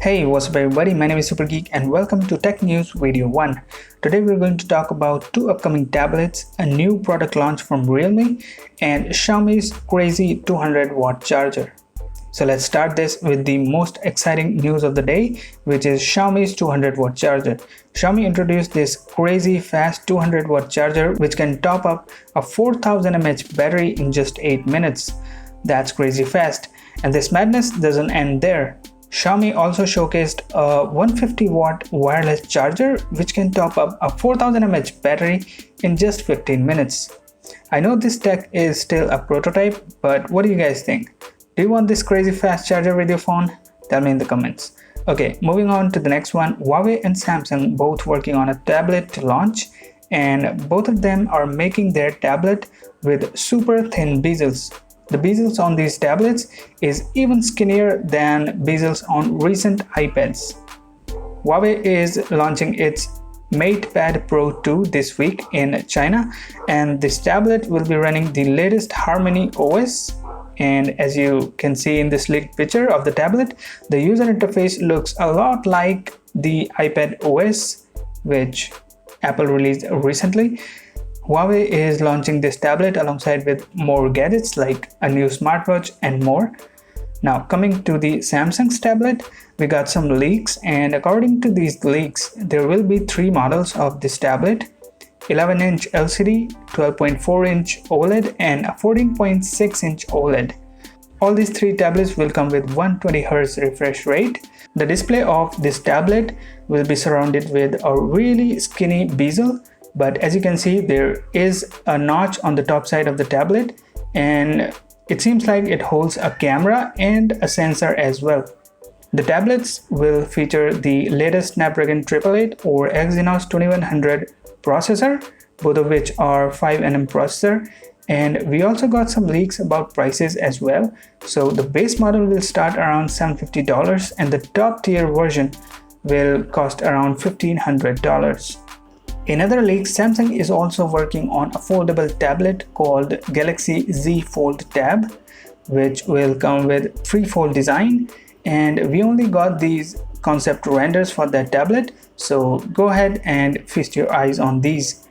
Hey, what's up everybody, my name is Super Geek and welcome to Tech News Video 1. Today we're going to talk about two upcoming tablets, a new product launch from Realme, and Xiaomi's crazy 200 watt charger. So let's start this with the most exciting news of the day, which is Xiaomi's 200 watt charger. Xiaomi introduced this crazy fast 200 watt charger which can top up a 4000 mAh battery in just 8 minutes. That's crazy fast. And this madness doesn't end there. Xiaomi also showcased a 150 watt wireless charger which can top up a 4000 mAh battery in just 15 minutes. I know this tech is still a prototype, but what do you guys think? Do you want this crazy fast charger with your phone? Tell me in the comments. Okay, moving on to the next one. Huawei and Samsung both working on a tablet to launch, and both of them are making their tablet with super thin bezels. The bezels on these tablets is even skinnier than bezels on recent iPads. Huawei is launching its MatePad Pro 2 this week in China, and this tablet will be running the latest Harmony OS. And as you can see in this leaked picture of the tablet, the user interface looks a lot like the iPad OS, which Apple released recently. Huawei is launching this tablet alongside with more gadgets like a new smartwatch and more. Now coming to the Samsung's tablet, we got some leaks, and according to these leaks, there will be 3 models of this tablet: 11-inch LCD, 12.4-inch OLED, and a 14.6-inch OLED. All these 3 tablets will come with 120Hz refresh rate. The display of this tablet will be surrounded with a really skinny bezel, but as you can see, there is a notch on the top side of the tablet, and it seems like it holds a camera and a sensor as well. The tablets will feature the latest Snapdragon 888 or Exynos 2100 processor, both of which are 5nm processor, and we also got some leaks about prices as well. So the base model will start around $750 and the top tier version will cost around $1500. In other leaks, Samsung is also working on a foldable tablet called Galaxy Z Fold Tab, which will come with free fold design, and we only got these concept renders for that tablet, so go ahead and feast your eyes on these.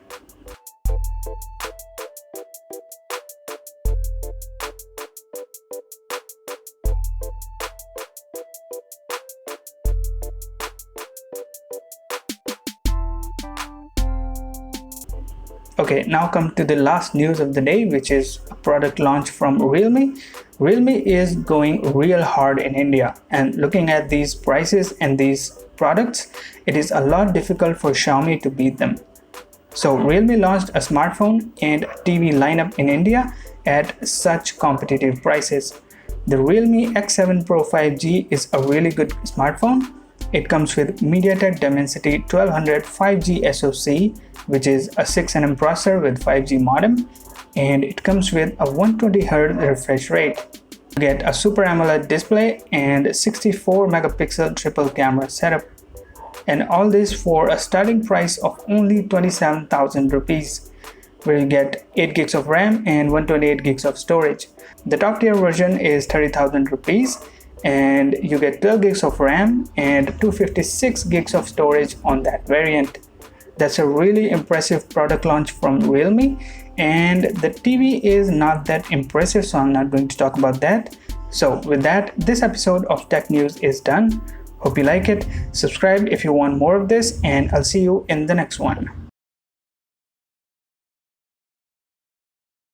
Okay, now come to the last news of the day, which is a product launch from Realme. Realme is going real hard in India, and looking at these prices and these products, it is a lot difficult for Xiaomi to beat them. So Realme launched a smartphone and a TV lineup in India at such competitive prices. The Realme X7 Pro 5G is a really good smartphone. It comes with MediaTek Dimensity 1200 5G SoC, which is a 6nm processor with 5G modem, and it comes with a 120Hz refresh rate. You get a Super AMOLED display and 64 megapixel triple camera setup, and all this for a starting price of only 27,000 rupees, where you get 8 gigs of RAM and 128 gigs of storage. The top tier version is 30,000 rupees, and you get 12 gigs of RAM and 256 gigs of storage on that variant. That's a really impressive product launch from Realme, and the TV is not that impressive, so I'm not going to talk about that. So with that, this episode of Tech News is done. Hope you like it. Subscribe if you want more of this, and I'll see you in the next one.